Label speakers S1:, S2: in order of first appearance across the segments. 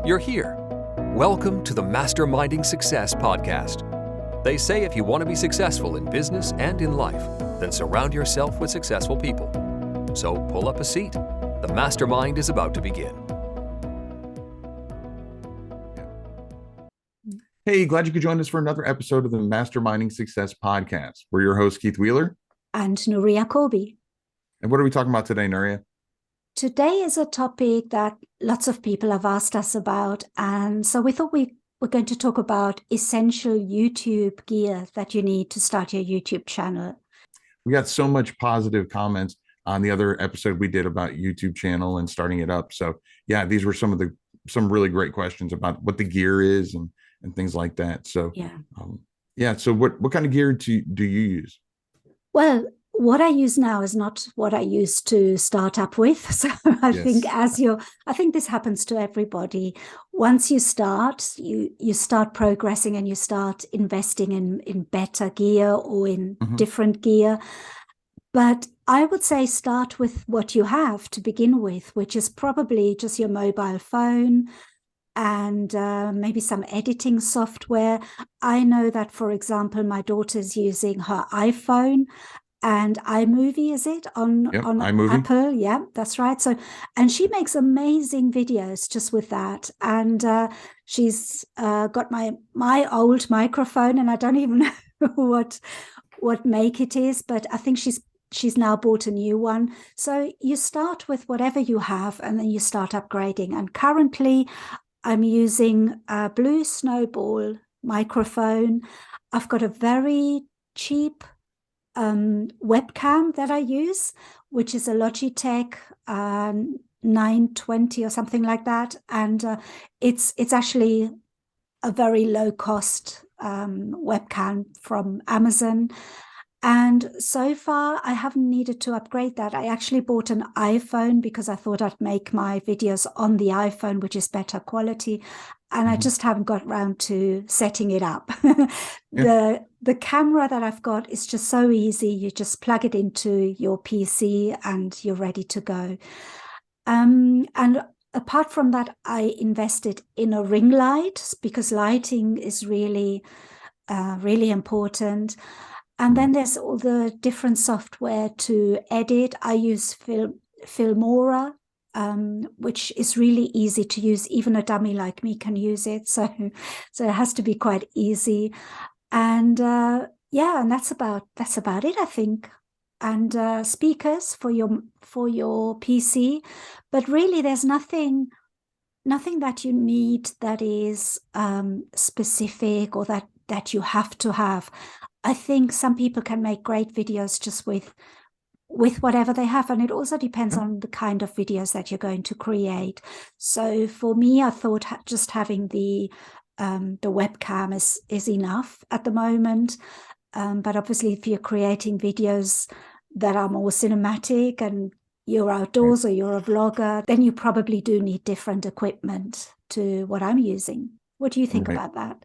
S1: You're here. Welcome to the Masterminding Success podcast. They say if you want to be successful in business and in life, then surround yourself with successful people. So pull up a seat. The mastermind is about to begin.
S2: Hey, glad you could join us for another episode of the Masterminding Success podcast. We're your hosts, Keith Wheeler
S3: and Nuria Kobi.
S2: And what are we talking about today, Nuria?
S3: Today is a topic that lots of people have asked us about. And so we thought we were going to talk about essential YouTube gear that you need to start your YouTube channel.
S2: We got so much positive comments on the other episode we did about YouTube channel and starting it up. So yeah, these were some really great questions about what the gear is and things like that. So so what kind of gear do you use?
S3: Well, what I use now is not what I used to start up with. So I think this happens to everybody. Once you start, you start progressing and you start investing in better gear or in different gear. But I would say start with what you have to begin with, which is probably just your mobile phone and maybe some editing software. I know that, for example, my daughter's using her iPhone and iMovie, is it on
S2: iMovie.
S3: Apple? Yeah, that's right. So, and she makes amazing videos just with that. And she's got my old microphone, and I don't even know what make it is, but I think she's now bought a new one. So you start with whatever you have, and then you start upgrading. And currently, I'm using a Blue Snowball microphone. I've got a very cheap webcam that I use, which is a Logitech 920 or something like that, and it's actually a very low cost webcam from Amazon. And so far, I haven't needed to upgrade that. I actually bought an iPhone because I thought I'd make my videos on the iPhone, which to better quality. And I just haven't got around to setting it up. The camera that I've got is just so easy. You just plug it into your PC and you're ready to go. And apart from that, I invested in a ring light because lighting is really, really important. And then there's all the different software to edit. I use Filmora, which is really easy to use. Even a dummy like me can use it. So it has to be quite easy. And and that's about it, I think. And speakers for your PC. But really, there's nothing that you need that is specific or that you have to have. I think some people can make great videos just with whatever they have. And it also depends on the kind of videos that you're going to create. So for me, I thought just having the webcam is enough at the moment. But obviously, if you're creating videos that are more cinematic and you're outdoors or you're a vlogger, then you probably do need different equipment to what I'm using. What do you think about that?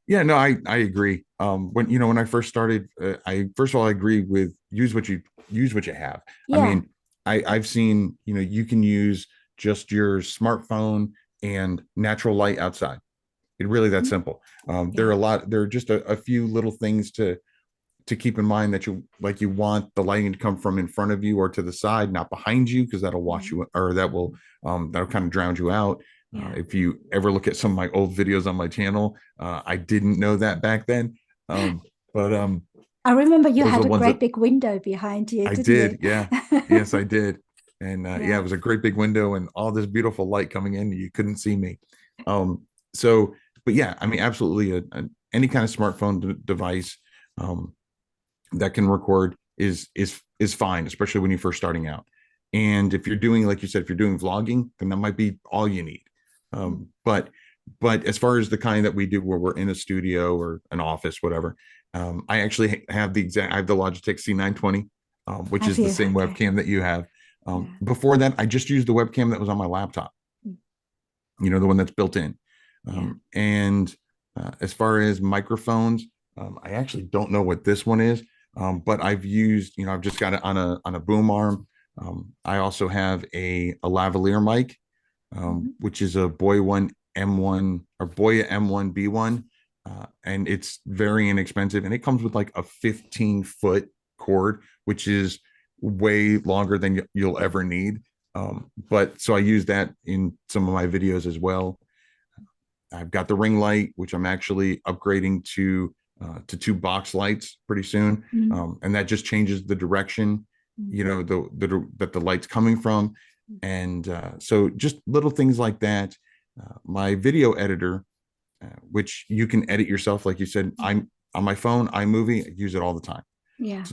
S2: Yeah, no, I agree. When I first started, I agree with use what you have. Yeah. I mean, I've seen, you can use just your smartphone and natural light outside. It really that simple. There are just a few little things to keep in mind that you want the lighting to come from in front of you or to the side, not behind you, because that'll wash you, or that'll kind of drown you out. Yeah. If you ever look at some of my old videos on my channel, I didn't know that back then. But
S3: I remember you had a great big window behind you.
S2: I did. Yeah. Yes, I did. And it was a great big window and all this beautiful light coming in. You couldn't see me. But yeah, I mean, absolutely. Any kind of smartphone device that can record is fine, especially when you're first starting out. And if you're doing, like you said, if you're doing vlogging, then that might be all you need. But as far as the kind that we do where we're in a studio or an office, whatever, I actually have the Logitech C920, which is the same webcam that you have. Before that, I just used the webcam that was on my laptop, the one that's built in. And as far as microphones, I actually don't know what this one is, but I've used, I've just got it on a boom arm. I also have a lavalier mic, which is a Boy One M1 or Boya M1B1, and it's very inexpensive, and it comes with like a 15-foot cord, which is way longer than you'll ever need. But so I use that in some of my videos as well. I've got the ring light, which I'm actually upgrading to 2 box lights pretty soon, and that just changes the direction, you know, that the light's coming from, and so just little things like that. My video editor, which you can edit yourself, like you said, I'm on my phone, iMovie, I use it all the time.
S3: Yeah.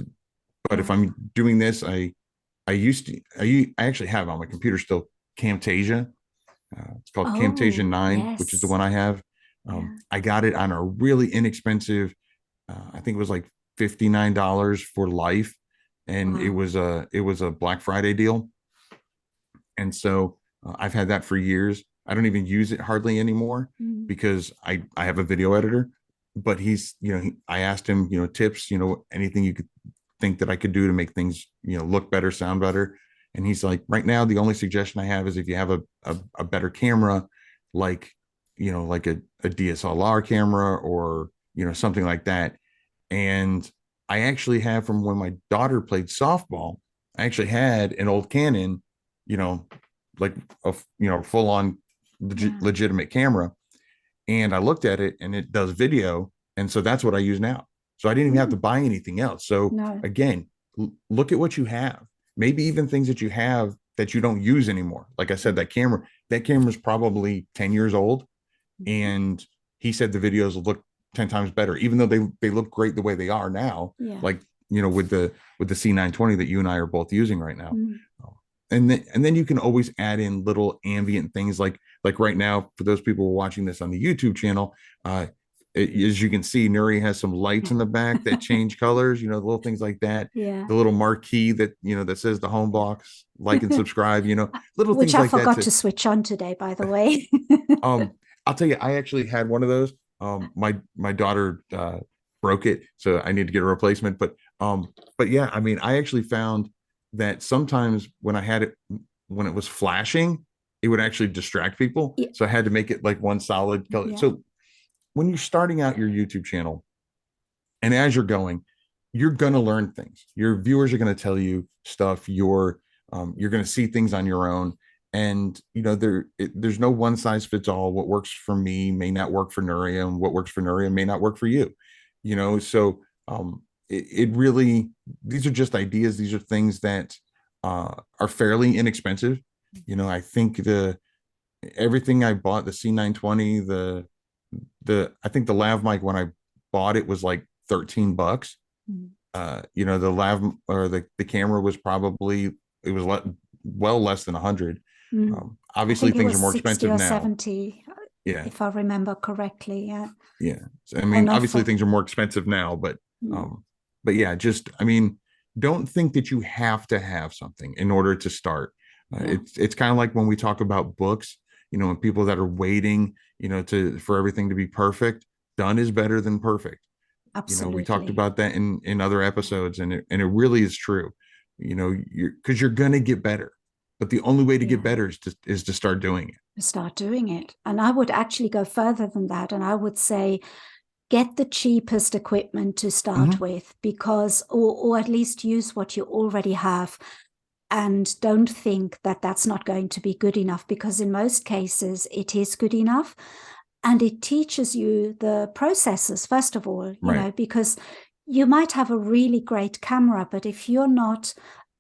S2: But if I'm doing this, I actually have on my computer still Camtasia. It's called Camtasia 9, which is the one I have. I got it on a really inexpensive, I think it was like $59 for life, and it was a Black Friday deal. And so I've had that for years. I don't even use it hardly anymore because I have a video editor. But he's, you know, I asked him, you know, tips, you know, anything you could think that I could do to make things, you know, look better, sound better. And he's like, right now, the only suggestion I have is if you have a better camera, like, you know, like a DSLR camera or, you know, something like that. And I actually have, from when my daughter played softball, I actually had an old Canon, you know, like a, you know, full on legitimate camera. And I looked at it and it does video. And so that's what I use now. So I didn't even have to buy anything else. So again, look at what you have. Maybe even things that you have that you don't use anymore. Like I said, that camera is probably 10 years old. And he said the videos look 10 times better, even though they look great the way they are now. Like, you know, with the C920 that you and I are both using right now. And then you can always add in little ambient things like right now, for those people who are watching this on the YouTube channel, as you can see, Nuri has some lights in the back that change colors, you know, little things like that. The little marquee that, you know, that says the home box, like and subscribe, you know, little
S3: Which
S2: things
S3: I
S2: like that.
S3: Which I forgot to switch on today, by the way.
S2: I'll tell you, I actually had one of those. My daughter broke it, so I need to get a replacement. But yeah, I mean, I actually found that sometimes when I had it, when it was flashing, it would actually distract people. So I had to make it like one solid color. So when you're starting out your YouTube channel, and as you're going, you're going to learn things. Your viewers are going to tell you stuff. You're going to see things on your own. And, you know, there's no one size fits all. What works for me may not work for Nuria, and what works for Nuria may not work for you, you know? So it really, these are just ideas. These are things that are fairly inexpensive. You know, I think everything I bought, the C920, I think the lav mic, when I bought it, was like $13. You know, the lav or the camera was probably, it was well less than 100. Obviously things are more expensive now.
S3: 70, if I remember correctly.
S2: So, I mean, obviously things are more expensive now, but yeah, just, I mean, don't think that you have to have something in order to start. It's kind of like when we talk about books, you know, and people that are waiting, you know, for everything to be perfect. Done is better than perfect.
S3: Absolutely.
S2: You know, we talked about that in other episodes, and it really is true. You know, because you're going to get better, but the only way to get better is to start doing it.
S3: Start doing it. And I would actually go further than that. And I would say, get the cheapest equipment to start with, because, or at least use what you already have. And don't think that that's not going to be good enough, because in most cases it is good enough. And it teaches you the processes, first of all, you know, because you might have a really great camera, but if you're not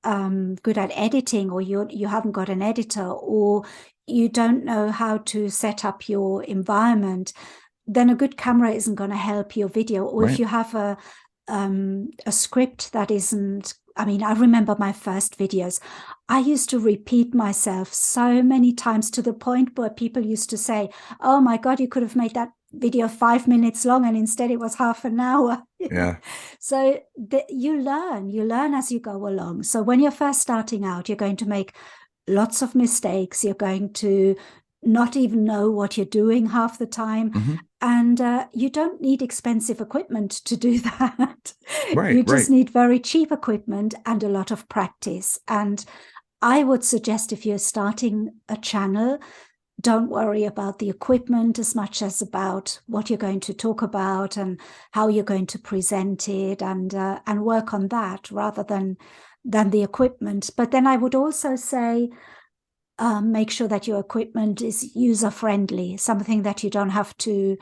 S3: good at editing, or you haven't got an editor, or you don't know how to set up your environment, then a good camera isn't going to help your video. Or if you have a script that isn't, I mean, I remember my first videos, I used to repeat myself so many times, to the point where people used to say, oh my God, you could have made that video 5 minutes long, and instead it was half an hour. So you learn as you go along. So when you're first starting out, you're going to make lots of mistakes. You're going to not even know what you're doing half the time. And you don't need expensive equipment to do that. You just need very cheap equipment and a lot of practice. And I would suggest, if you're starting a channel, don't worry about the equipment as much as about what you're going to talk about and how you're going to present it, and work on that rather than the equipment. But then I would also say, make sure that your equipment is user friendly, something that you don't have to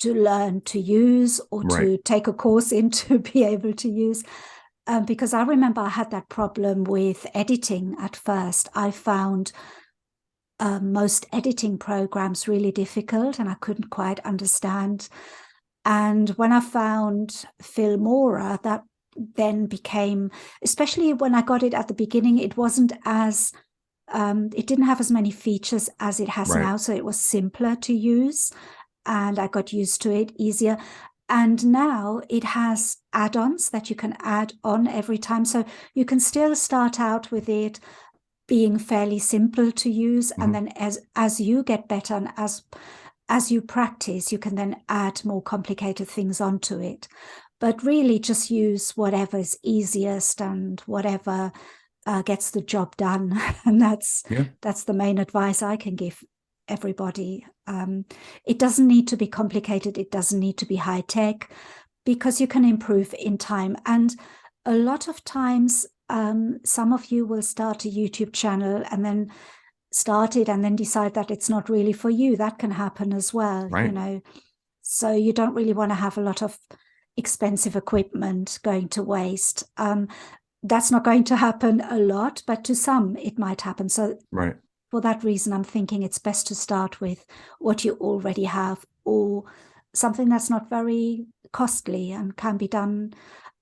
S3: learn to use or
S2: Right.
S3: to take a course in to be able to use. Because I remember I had that problem with editing at first. I found most editing programs really difficult, and I couldn't quite understand. And when I found Filmora, that then became, especially when I got it at the beginning, it wasn't as, it didn't have as many features as it has
S2: Right.
S3: now. So it was simpler to use, and I got used to it easier. And now it has add-ons that you can add on every time. So you can still start out with it being fairly simple to use.
S2: Mm-hmm.
S3: And then as you get better and as you practice, you can then add more complicated things onto it. But really just use whatever is easiest and whatever gets the job done. And that's the main advice I can give everybody. It doesn't need to be complicated. It doesn't need to be high tech, because you can improve in time. And a lot of times, some of you will start a YouTube channel and then start it and then decide that it's not really for you. That can happen as well,
S2: right.
S3: you know. So you don't really want to have a lot of expensive equipment going to waste. That's not going to happen a lot, but to some it might happen. So
S2: right.
S3: For that reason, I'm thinking it's best to start with what you already have, or something that's not very costly and can be done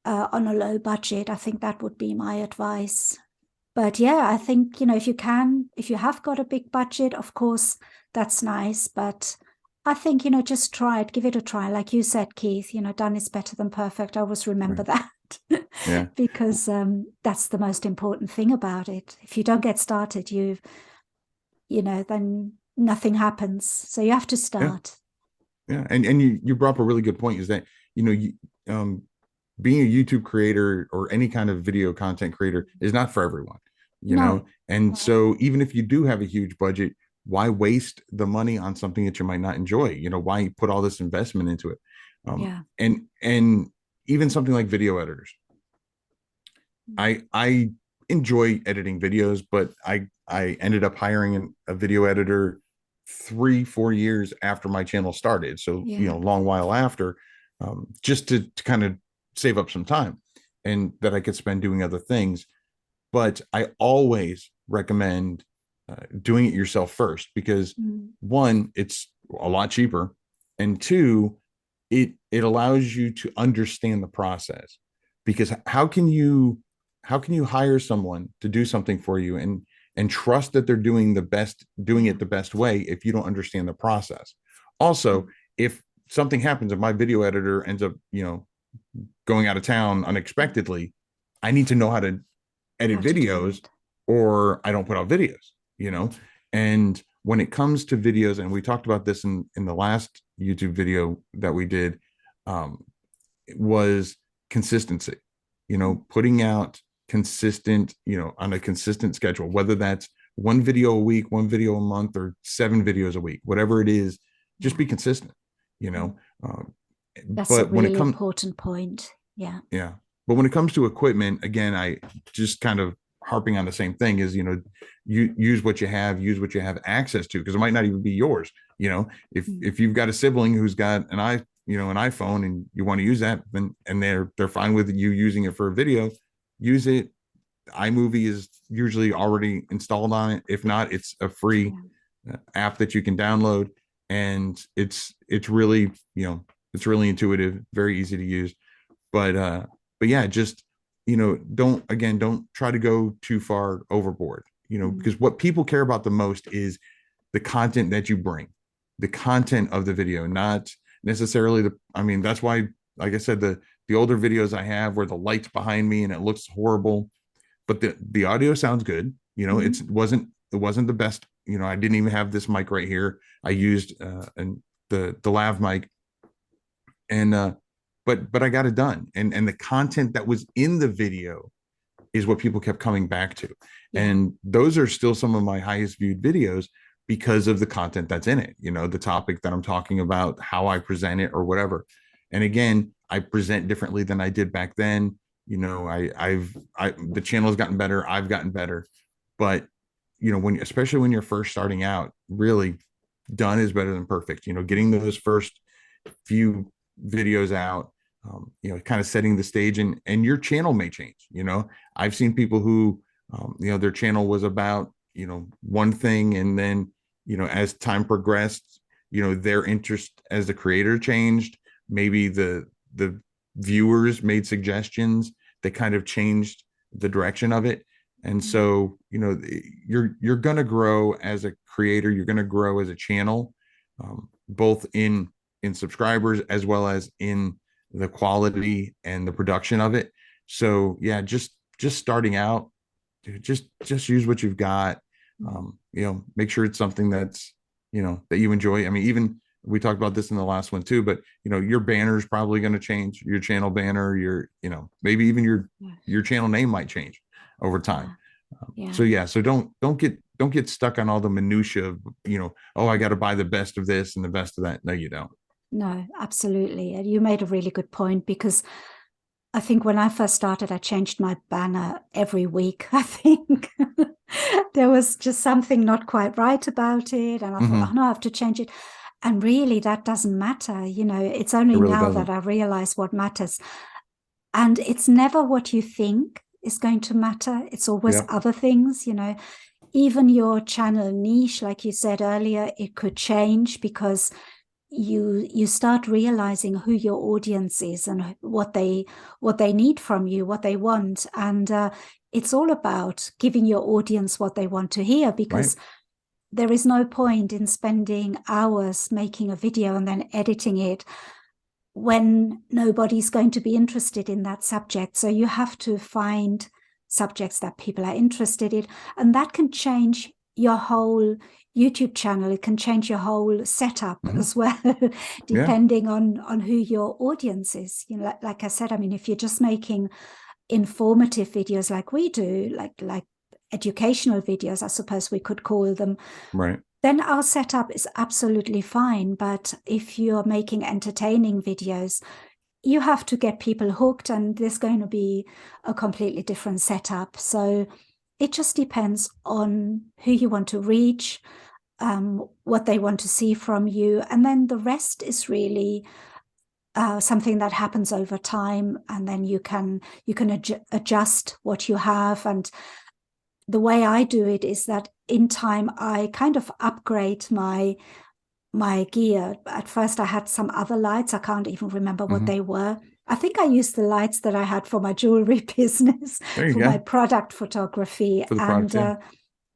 S3: on a low budget. I think that would be my advice. But yeah, I think, you know, if you have got a big budget, of course, that's nice. But I think, you know, just try it, give it a try. Like you said, Keith, you know, done is better than perfect. I always remember that.
S2: Yeah.
S3: Because that's the most important thing about it. If you don't get started, then nothing happens. So you have to start.
S2: Yeah. And you brought up a really good point, is that, being a YouTube creator or any kind of video content creator is not for everyone, know? And so even if you do have a huge budget, why waste the money on something that you might not enjoy? Why put all this investment into it? And even something like video editors. I enjoy editing videos, but I ended up hiring a video editor 3-4 years after my channel started. So, a long while after, just to kind of save up some time and that I could spend doing other things. But I always recommend doing it yourself first, because one, it's a lot cheaper, and two, it allows you to understand the process. Because how can you hire someone to do something for you and trust that they're doing it the best way if you don't understand the process? Also, if something happens and my video editor ends up, going out of town unexpectedly, I need to know how to edit videos, or I don't put out videos, And when it comes to videos, and we talked about this in the last YouTube video that we did, it was consistency, putting out consistent, on a consistent schedule, whether that's one video a week, one video a month, or 7 videos a week, whatever it is, just be consistent,
S3: That's
S2: but
S3: a really important point. Yeah.
S2: But when it comes to equipment, again, I just kind of harping on the same thing is, you use what you have access to, because it might not even be yours. If you've got a sibling who's got an iPhone and you want to use that, then, and they're fine with you using it for a video, use it. iMovie is usually already installed on it. If not, it's a free app that you can download, and it's really, it's really intuitive, very easy to use. But yeah, just, don't try to go too far overboard, because what people care about the most is the content that you bring, the content of the video, not necessarily that's why, like I said, the older videos I have where the light's behind me and it looks horrible, but the audio sounds good. It wasn't the best. I didn't even have this mic right here. I used the lav mic, and but I got it done, and the content that was in the video is what people kept coming back to, and those are still some of my highest viewed videos. because of the content that's in it, the topic that I'm talking about, how I present it or whatever. And again, I present differently than I did back then. The channel has gotten better. I've gotten better, but especially when you're first starting out, really done is better than perfect. Getting those first few videos out, kind of setting the stage, and your channel may change. I've seen people who, their channel was about, one thing. And then, as time progressed, their interest as the creator changed. Maybe the viewers made suggestions that kind of changed the direction of it. And so, you're going to grow as a creator, you're going to grow as a channel, both in subscribers as well as in the quality and the production of it. So yeah, just starting out, dude, just use what you've got. Make sure it's something that's, that you enjoy. I mean, even we talked about this in the last one too, but your banner is probably going to change, your channel banner, maybe even your channel name might change over time. So don't get stuck on all the minutia of, oh, I got to buy the best of this and the best of that. No, you don't.
S3: No, absolutely. And you made a really good point, because I think when I first started, I changed my banner every week. I think there was just something not quite right about it. And I thought, oh no, I have to change it. And really, that doesn't matter. It's only really now that I realize what matters. And it's never what you think is going to matter. It's always other things, even your channel niche, like you said earlier, it could change because you start realizing who your audience is and what they need from you, what they want. And it's all about giving your audience what they want to hear, because there is no point in spending hours making a video and then editing it when nobody's going to be interested in that subject. So you have to find subjects that people are interested in, and that can change your whole YouTube channel. It can change your whole setup as well, depending on who your audience is. Like I said, I mean, if you're just making informative videos like we do, like educational videos, I suppose we could call them,
S2: right,
S3: then our setup is absolutely fine. But if you're making entertaining videos, you have to get people hooked, and there's going to be a completely different setup. So it just depends on who you want to reach, what they want to see from you. And then the rest is really something that happens over time. And then you can adjust what you have. And the way I do it is that in time, I kind of upgrade my gear. At first, I had some other lights. I can't even remember what they were. I think I used the lights that I had for my jewelry business, for my product photography. For the product,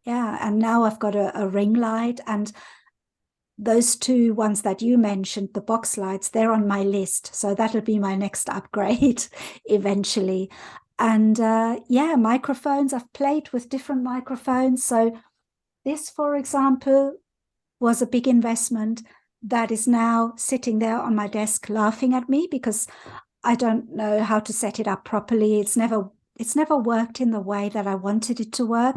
S3: and now I've got a ring light. And those two ones that you mentioned, the box lights, they're on my list. So that'll be my next upgrade eventually. And microphones, I've played with different microphones. So this, for example, was a big investment that is now sitting there on my desk laughing at me because I don't know how to set it up properly. It's never worked in the way that I wanted it to work.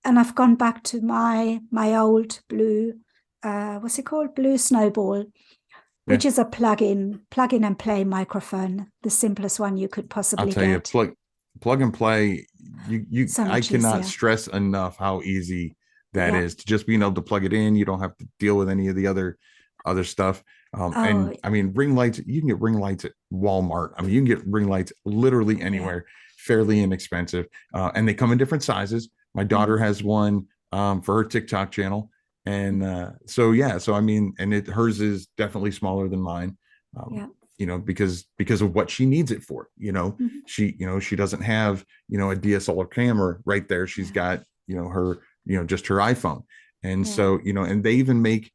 S3: And I've gone back to my old blue, what's it called? Blue Snowball, which is a plug-in and play microphone, the simplest one you could possibly get.
S2: I'll tell you, plug and play, I cannot stress enough how easy that is, to just being able to plug it in. You don't have to deal with any of the other stuff. And I mean, ring lights, you can get ring lights at Walmart. I mean, you can get ring lights literally anywhere, fairly inexpensive. And they come in different sizes. My daughter has one for her TikTok channel. And so I mean, and hers is definitely smaller than mine. Because of what she needs it for. She doesn't have, a DSLR camera right there. She's got, her, just her iPhone. And so, and they even make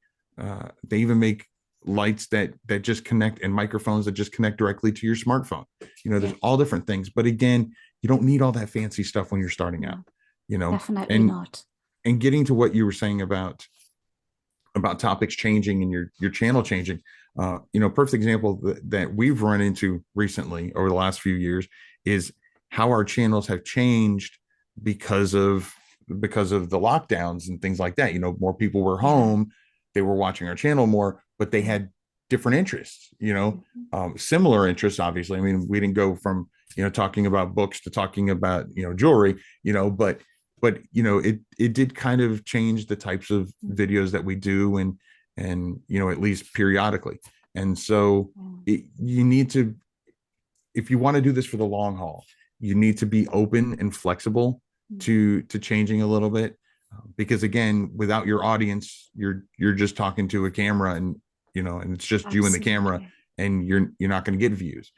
S2: lights that just connect, and microphones that just connect directly to your smartphone. There's all different things, but again, you don't need all that fancy stuff when you're starting out,
S3: definitely not.
S2: And getting to what you were saying about topics changing and your channel changing, perfect example that we've run into recently over the last few years is how our channels have changed because of because of the lockdowns and things like that. More people were
S3: Yeah.
S2: home, they were watching our channel more, but they had different interests, similar interests, obviously. I mean, we didn't go from, talking about books to talking about, jewelry, but it did kind of change the types of videos that we do, and at least periodically. And so you need to, if you want to do this for the long haul, you need to be open and flexible to changing a little bit, because again, without your audience, you're just talking to a camera, and and it's just you and the camera, and you're not going to get views.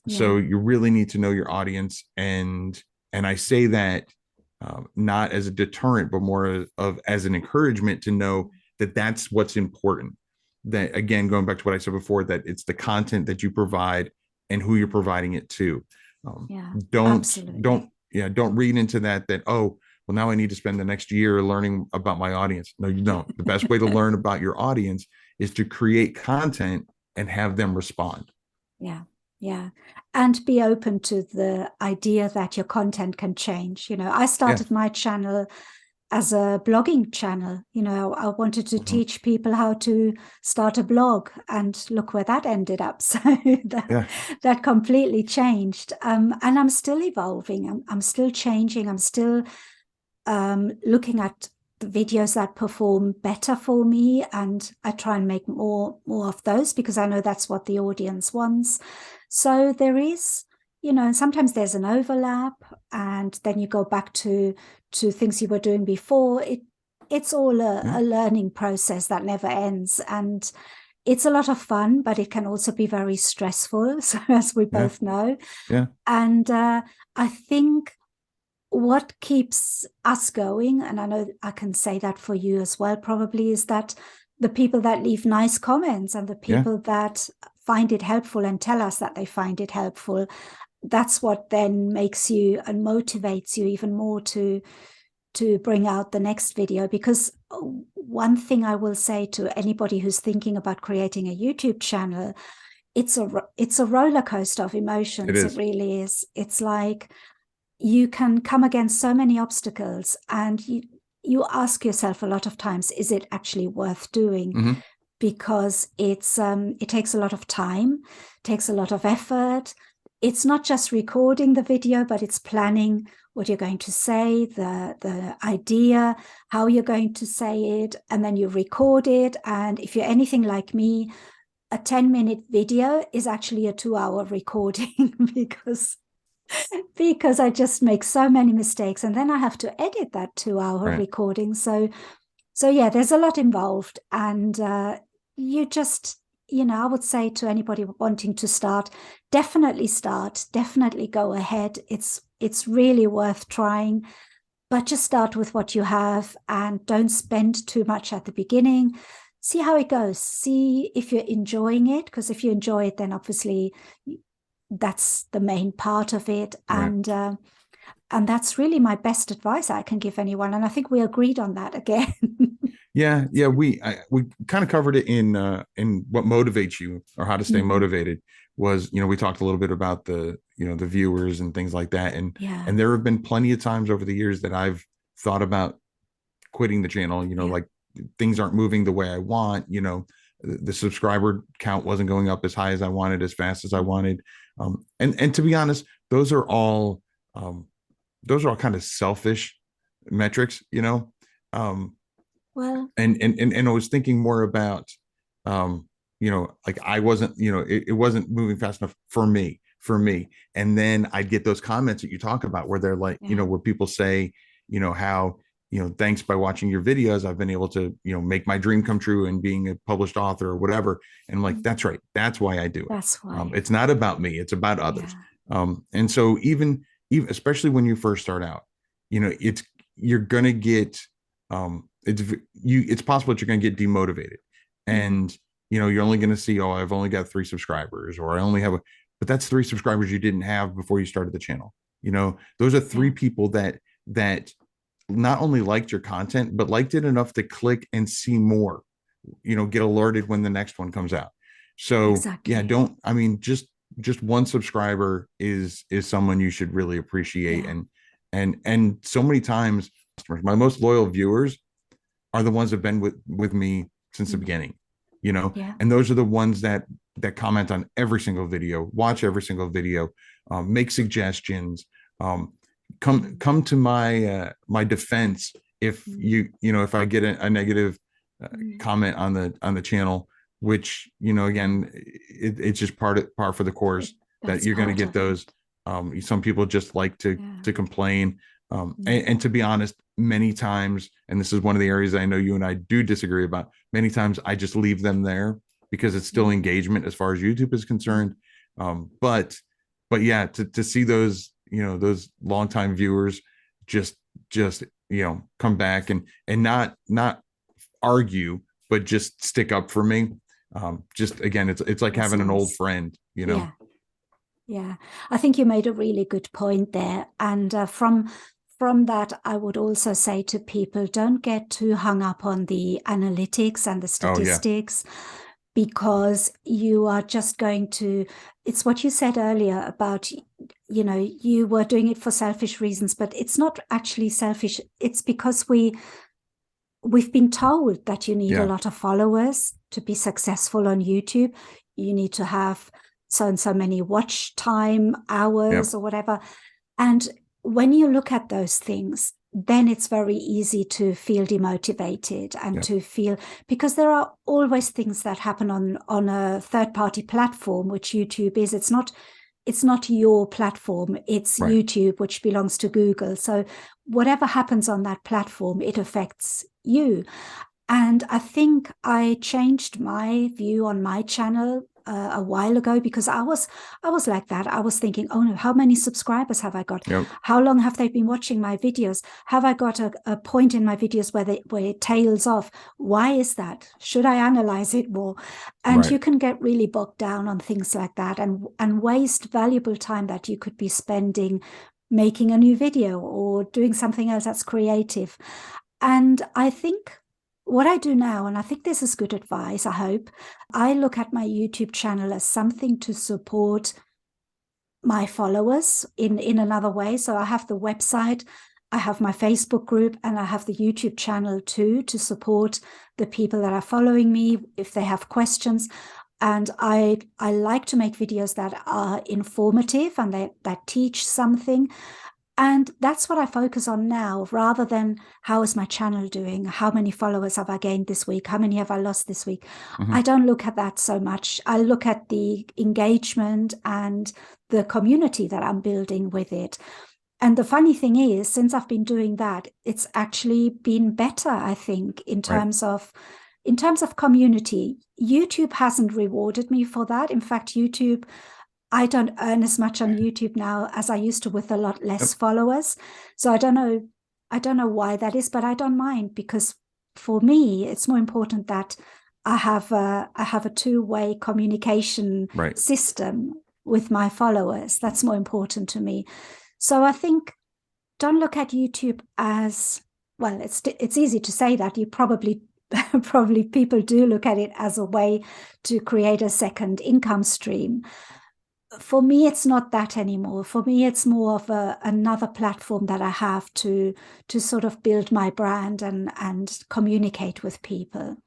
S2: So you really need to know your audience, and I say that not as a deterrent, but more of as an encouragement to know that that's what's important. That, again, going back to what I said before, that it's the content that you provide and who you're providing it to. Don't read into that, oh, well, now I need to spend the next year learning about my audience. No, you don't. The best way to learn about your audience is to create content and have them respond.
S3: Yeah. And be open to the idea that your content can change. I started my channel as a blogging channel. I wanted to teach people how to start a blog, and look where that ended up. So that completely changed. And I'm still evolving. I'm still changing. I'm still looking at the videos that perform better for me, and I try and make more of those, because I know that's what the audience wants. So there is, sometimes there's an overlap, and then you go back to things you were doing before. It's all a learning process that never ends, and it's a lot of fun, but it can also be very stressful, so, as we both know. And I think what keeps us going, and I know I can say that for you as well probably, is that the people that leave nice comments, and the people that find it helpful and tell us that they find it helpful, that's what then makes you and motivates you even more to bring out the next video. Because one thing I will say to anybody who's thinking about creating a YouTube channel, it's a roller coaster of emotions. It really is. It's like you can come against so many obstacles, and you ask yourself a lot of times, is it actually worth doing? Because it takes a lot of time, takes a lot of effort. It's not just recording the video, but it's planning what you're going to say, the idea, how you're going to say it, and then you record it. And if you're anything like me, a 10-minute video is actually a 2-hour recording because I just make so many mistakes, and then I have to edit that 2-hour recording. So yeah, there's a lot involved, and you just, I would say to anybody wanting to start, definitely go ahead. It's really worth trying, but just start with what you have, and don't spend too much at the beginning. See how it goes. See if you're enjoying it, because if you enjoy it, then obviously that's the main part of it. And that's really my best advice I can give anyone. And I think we agreed on that again.
S2: We kind of covered it in what motivates you, or how to stay motivated. Was, we talked a little bit about the viewers and things like that. And there have been plenty of times over the years that I've thought about quitting the channel, like things aren't moving the way I want, the subscriber count wasn't going up as high as I wanted, as fast as I wanted. And to be honest, those are all kind of selfish metrics, well, and I was thinking more about, like I wasn't, it wasn't moving fast enough for me. And then I'd get those comments that you talk about, where they're like, where people say, how, thanks, by watching your videos, I've been able to, make my dream come true and being a published author or whatever. And I'm like, that's right. That's why I do it.
S3: That's why.
S2: It's not about me. It's about others. And so even especially when you first start out, you're going to get, it's possible that you're going to get demotivated, and, you're only going to see, oh, I've only got 3 subscribers, or I only have but that's 3 subscribers you didn't have before you started the channel. Those are 3 people that not only liked your content, but liked it enough to click and see more, get alerted when the next one comes out. So just 1 subscriber is someone you should really appreciate. And so many times customers. My most loyal viewers are the ones that have been with me since the beginning,
S3: Yeah.
S2: and those are the ones that comment on every single video, watch every single video, make suggestions, come to my defense if if I get a negative comment on the channel, which again, it's just par for the course. That
S3: That's
S2: you're going to
S3: part
S2: get
S3: of
S2: those. Some people just like to complain,
S3: it.
S2: and to be honest, many times, and this is one of the areas I know you and I do disagree about, many times I just leave them there because it's still engagement as far as YouTube is concerned. But yeah, to see those those longtime viewers just come back and not argue, but just stick up for me. Just again, it's like
S3: That's
S2: having an old
S3: nice.
S2: friend,
S3: Yeah. Yeah, I think you made a really good point there. And from that, I would also say to people, don't get too hung up on the analytics and the
S2: Oh yeah,
S3: statistics, because you are just going to, it's what you said earlier about, you were doing it for selfish reasons, but it's not actually selfish. It's because we've been told that you need a
S2: yeah,
S3: lot of followers to be successful on YouTube. You need to have so and so many watch time hours
S2: yep,
S3: or whatever. And when you look at those things, then it's very easy to feel demotivated and
S2: yep,
S3: to feel, because there are always things that happen on a third party platform, which YouTube is. It's not your platform, it's
S2: right,
S3: YouTube, which belongs to Google. So whatever happens on that platform, it affects you. And I think I changed my view on my channel a while ago, because I was like that. I was thinking, oh no, how many subscribers have I got?
S2: yep,
S3: How long have they been watching my videos? Have I got a point in my videos where it tails off? Why is that? Should I analyze it more? And
S2: right,
S3: you can get really bogged down on things like that and waste valuable time that you could be spending making a new video or doing something else that's creative. And I think what I do now, and I think this is good advice, I hope, I look at my YouTube channel as something to support my followers in another way. So I have the website, I have my Facebook group, and I have the YouTube channel too, to support the people that are following me if they have questions. And I like to make videos that are informative and that teach something. And that's what I focus on now, rather than how is my channel doing? How many followers have I gained this week? How many have I lost this week?
S2: mm-hmm,
S3: I don't look at that so much. I look at the engagement and the community that I'm building with it. And the funny thing is, since I've been doing that, it's actually been better, I think,
S2: right,
S3: in terms of community. YouTube hasn't rewarded me for that. In fact, I don't earn as much on YouTube now as I used to, with a lot less
S2: yep,
S3: followers. So I don't know why that is, but I don't mind, because for me, it's more important that I have a two-way communication
S2: right,
S3: system with my followers. That's more important to me. So I think, don't look at YouTube as, well, it's easy to say that. You probably probably people do look at it as a way to create a second income stream. For me, it's not that anymore. For me, it's more of another platform that I have to sort of build my brand and communicate with people.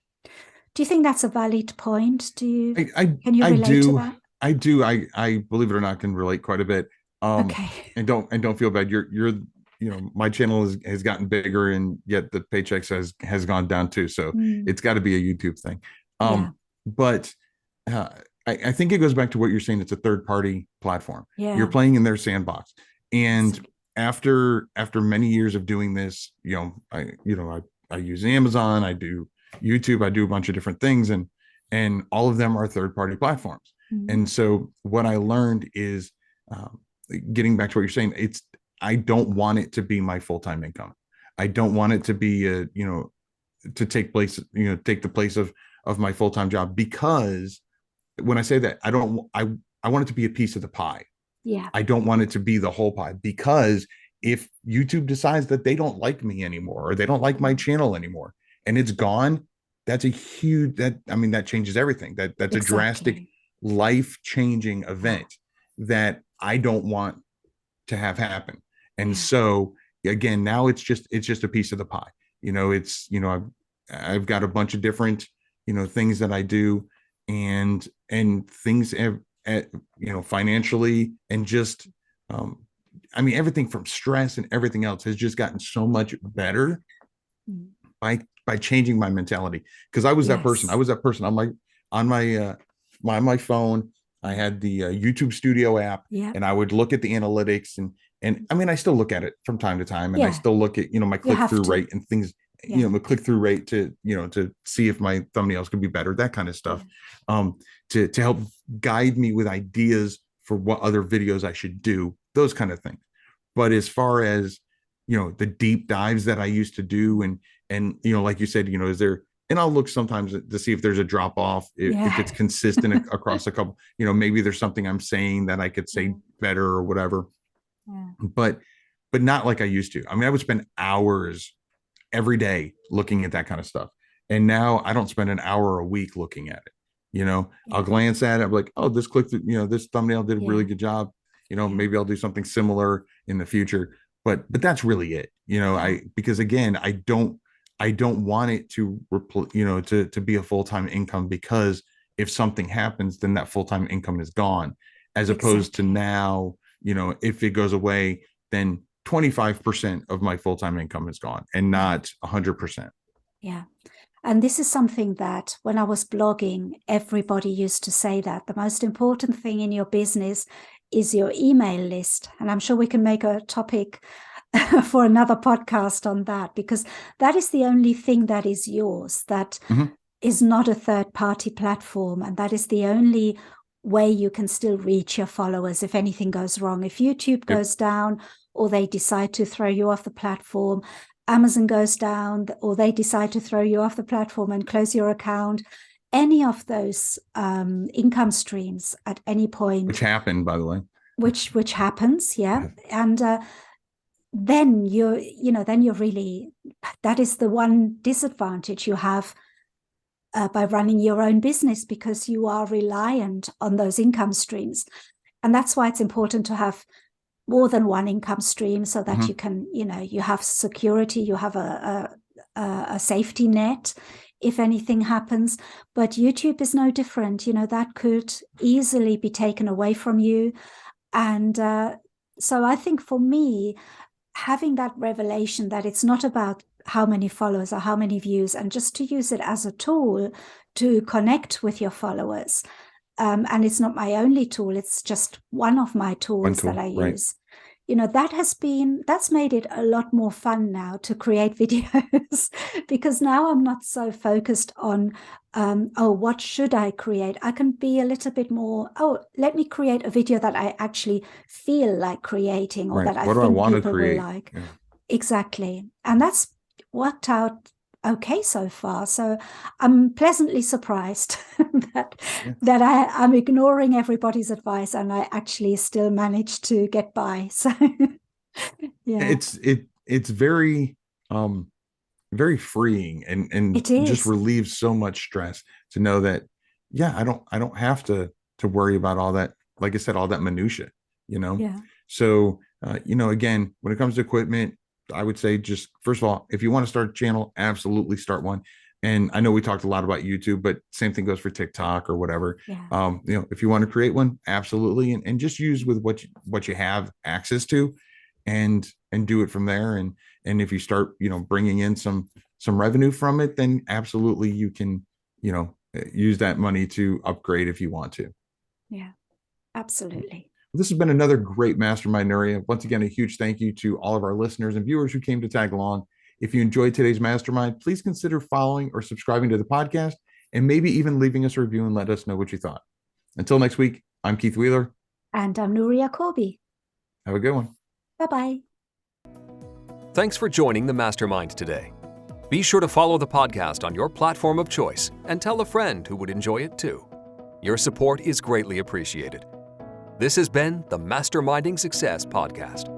S3: Do you think that's a valid point? Can you
S2: I
S3: relate to
S2: do,
S3: that?
S2: I believe it or not can relate quite a bit.
S3: Okay.
S2: And don't feel bad. You're my channel has gotten bigger, and yet the paychecks has gone down too. So
S3: Mm,
S2: it's got to be a YouTube thing.
S3: yeah.
S2: But uh, I think it goes back to what you're saying. It's a third party platform. You're
S3: Yeah.
S2: playing in their sandbox, and
S3: Exactly.
S2: after many years of doing this, I use Amazon, I do YouTube, I do a bunch of different things, and all of them are third party platforms.
S3: Mm,
S2: And so what I learned is, um, getting back to what you're saying, I don't want it to be my full time income. I don't want it to be to take the place of my full time job, because when I say that, I want it to be a piece of the pie.
S3: yeah.
S2: I don't want it to be the whole pie, because if YouTube decides that they don't like me anymore, or they don't like my channel anymore, and it's gone, that's a huge, that changes everything. That's a drastic,
S3: Exactly.
S2: life-changing
S3: Yeah.
S2: event that I don't want to have happen. And
S3: Yeah.
S2: so again, now it's just a piece of the pie. It's, I've got a bunch of different, things that I do, and things financially, and just everything from stress and everything else has just gotten so much better by changing my mentality. Because I was that person. On my phone. I had the YouTube Studio app, and I would look at the analytics, and I still look at it from time to time, and I still look at my click-through rate and things, my click-through rate to see if my thumbnails could be better, that kind of stuff, to help guide me with ideas for what other videos I should do, those kind of things. But as far as the deep dives that I used to do, and like you said, is there, and I'll look sometimes to see if there's a drop off, if it's consistent across a couple, maybe there's something I'm saying that I could say better or whatever. But not like I used to. I would spend hours every day looking at that kind of stuff. And now I don't spend an hour a week looking at it. I'll glance at it. I'm like, oh, this this thumbnail did a really good job. Maybe I'll do something similar in the future. But that's really it. Because again, I don't want it to to be a full-time income, because if something happens, then that full-time income is gone, as opposed to now, if it goes away, then 25% of my full-time income is gone, and not 100%.
S3: Yeah. And this is something that when I was blogging, everybody used to say that the most important thing in your business is your email list. And I'm sure we can make a topic for another podcast on that, because that is the only thing that is yours, that is not a third-party platform, and that is the only way you can still reach your followers if anything goes wrong. If YouTube goes down, or they decide to throw you off the platform, Amazon goes down, or they decide to throw you off the platform and close your account, any of those income streams at any point,
S2: which happened, by the way,
S3: which happens, and then you're really, that is the one disadvantage you have by running your own business, because you are reliant on those income streams. And that's why it's important to have more than one income stream, so that you can, you have security, you have a safety net if anything happens. But YouTube is no different. That could easily be taken away from you. And so I think for me, having that revelation that it's not about how many followers or how many views, and just to use it as a tool to connect with your followers. And it's not my only tool, it's just one of my tools that I use. That's made it a lot more fun now to create videos, because now I'm not so focused on, what should I create? I can be a little bit more, let me create a video that I actually feel like creating, or that I think people will like. Yeah. Exactly. And that's worked out okay so far. So I'm pleasantly surprised that I'm ignoring everybody's advice, and I actually still manage to get by. So
S2: it's very very freeing, and just relieves so much stress to know that I don't have to worry about all that, like I said, all that minutia, So again, when it comes to equipment, I would say, just first of all, if you want to start a channel, absolutely start one. And I know we talked a lot about YouTube, but same thing goes for TikTok or whatever. If you want to create one, absolutely, and just use with what you have access to, and do it from there. And if you start bringing in some revenue from it, then absolutely you can use that money to upgrade if you want to.
S3: Yeah, absolutely.
S2: This has been another great mastermind area. Once again, a huge thank you to all of our listeners and viewers who came to tag along. If you enjoyed today's mastermind, please consider following or subscribing to the podcast, and maybe even leaving us a review and let us know what you thought. Until next week, I'm Keith Wheeler.
S3: And I'm Nuria Corby.
S2: Have a good one.
S3: Bye-bye.
S1: Thanks for joining the Mastermind today. Be sure to follow the podcast on your platform of choice, and tell a friend who would enjoy it too. Your support is greatly appreciated. This has been the Masterminding Success Podcast.